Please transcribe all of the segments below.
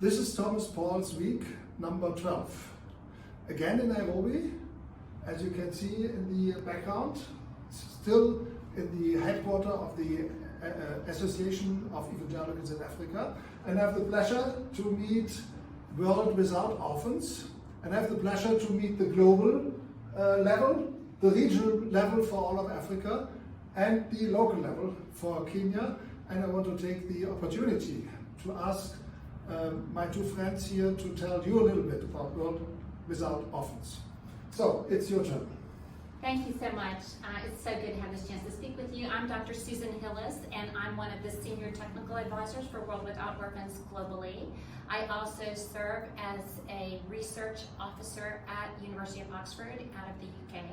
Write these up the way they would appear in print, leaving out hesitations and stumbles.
This is Thomas Paul's week number 12. Again in Nairobi, as you can see in the background, still in the headquarters of the Association of Evangelicals in Africa, and I have the pleasure to meet World Without Orphans, and I have the pleasure to meet the global level, the regional level for all of Africa, and the local level for Kenya. And I want to take the opportunity to ask my two friends here to tell you a little bit about World Without Orphans. So, it's your turn. Thank you so much. It's so good to have this chance to speak with you. I'm Dr. Susan Hillis, and I'm one of the senior technical advisors for World Without Orphans globally. I also serve as a research officer at University of Oxford out of the UK.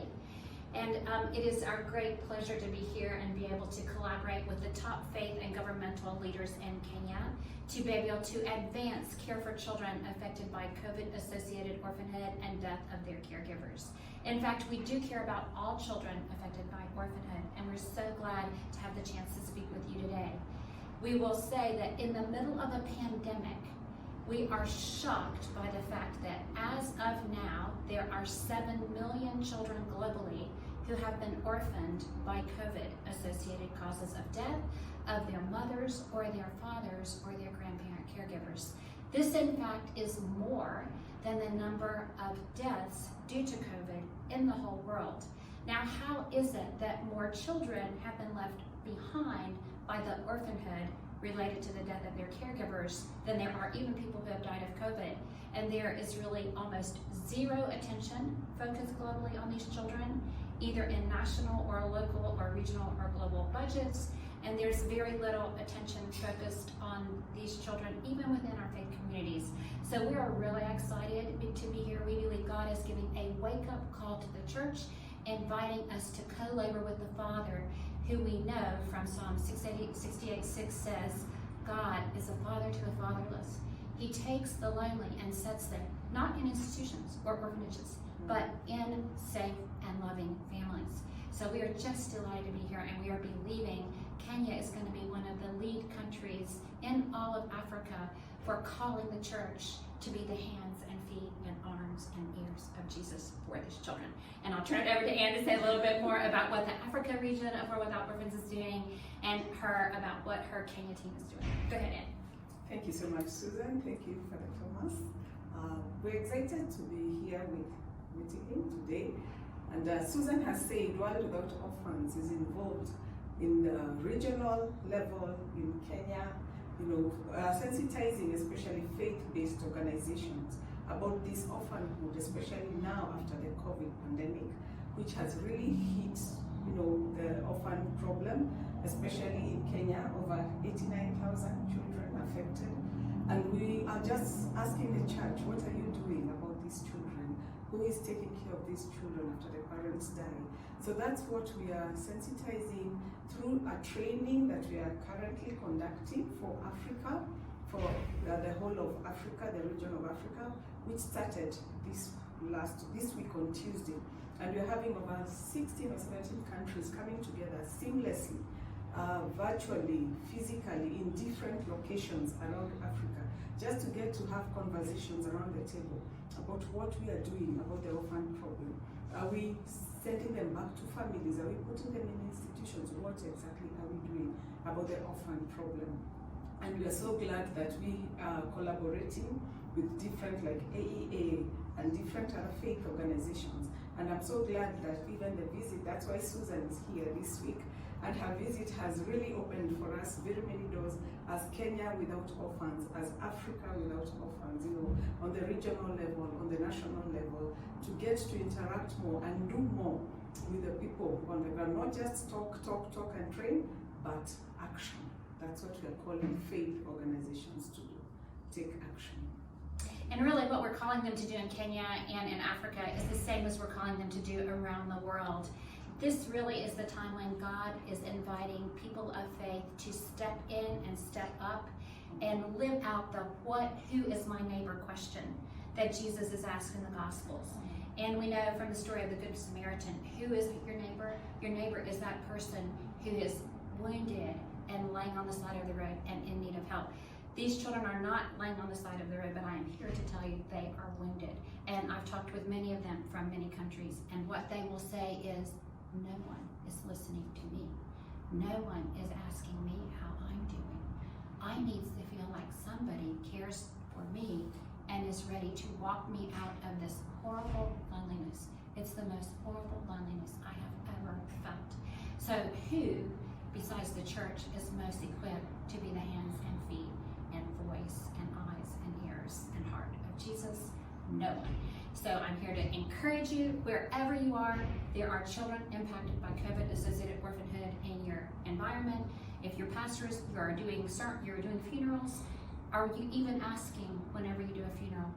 And it is our great pleasure to be here and be able to collaborate with the top faith and governmental leaders in Kenya to be able to advance care for children affected by COVID-associated orphanhood and death of their caregivers. In fact, we do care about all children affected by orphanhood, and we're so glad to have the chance to speak with you today. We will say that in the middle of a pandemic, we are shocked by the fact that as of now, there are 7 million children globally who have been orphaned by COVID-associated causes of death of their mothers or their fathers or their grandparent caregivers. This, in fact, is more than the number of deaths due to COVID in the whole world. Now, how is it that more children have been left behind by the orphanhood related to the death of their caregivers than there are even people who have died of COVID? And there is really almost zero attention focused globally on these children, either in national or local or regional or global budgets. And there's very little attention focused on these children, even within our faith communities. So we are really excited to be here. We believe God is giving a wake-up call to the church, inviting us to co-labor with the Father, who we know from Psalm 68:6 says, God is a father to the fatherless. He takes the lonely and sets them, not in institutions or orphanages, but in safe and loving families. So we are just delighted to be here, and we are believing Kenya is going to be one of the lead countries in all of Africa for calling the church to be the hands and feet and arms and ears of Jesus for these children. And I'll turn it over to Anne to say a little bit more about what the Africa region of World Without Orphans is doing, and her about what her Kenya team is doing. Go ahead, Anne. Thank you so much, Susan. Thank you, Father Thomas. We're excited to be here with you today. And Susan has said World Without Orphans is involved in the regional level in Kenya, sensitizing especially faith-based organizations about this orphanhood, especially now after the COVID pandemic, which has really hit, the orphan problem, especially in Kenya, over 89,000 children affected. And we are just asking the church, what are you doing about these children? Who is taking care of these children after the parents die? So that's what we are sensitizing through a training that we are currently conducting for Africa, for the whole of Africa, the region of Africa, which started this week on Tuesday. And we're having over 16 or 17 countries coming together seamlessly, virtually, physically, in different locations around Africa, just to get to have conversations around the table about what we are doing about the orphan problem. Are we sending them back to families? Are we putting them in institutions? What exactly are we doing about the orphan problem? And we are so glad that we are collaborating with different like AEA and different other faith organizations. And I'm so glad that even the visit, that's why Susan is here this week, and her visit has really opened for us very many doors as Kenya Without Orphans, as Africa Without Orphans, on the regional level, on the national level, to get to interact more and do more with the people on the ground. Not just talk and train, but action. That's what we are calling faith organizations to do, take action. And really what we're calling them to do in Kenya and in Africa is the same as we're calling them to do around the world. This really is the time when God is inviting people of faith to step in and step up and live out the who is my neighbor question that Jesus is asked in the Gospels. And we know from the story of the Good Samaritan, who is your neighbor? Your neighbor is that person who is wounded and laying on the side of the road and in need of help. These children are not laying on the side of the road, but I am here to tell you they are wounded. And I've talked with many of them from many countries, and what they will say is, no one is listening to me. No one is asking me how I'm doing. I need to feel like somebody cares for me and is ready to walk me out of this horrible loneliness. It's the most horrible loneliness I have ever felt. So who, besides the church, is most equipped to be the hands and feet and voice and eyes and ears and heart of Jesus? No one. So I'm here to encourage you, wherever you are, there are children impacted by COVID-associated orphanhood in your environment. If you're pastors, you're doing funerals, are you even asking whenever you do a funeral,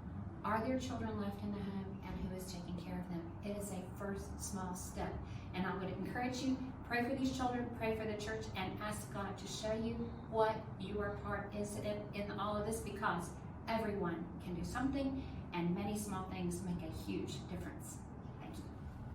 are there children left in the home and who is taking care of them? It is a first small step. And I would encourage you, pray for these children, pray for the church, and ask God to show you what your part is in all of this, because everyone can do something, and many small things make a huge difference.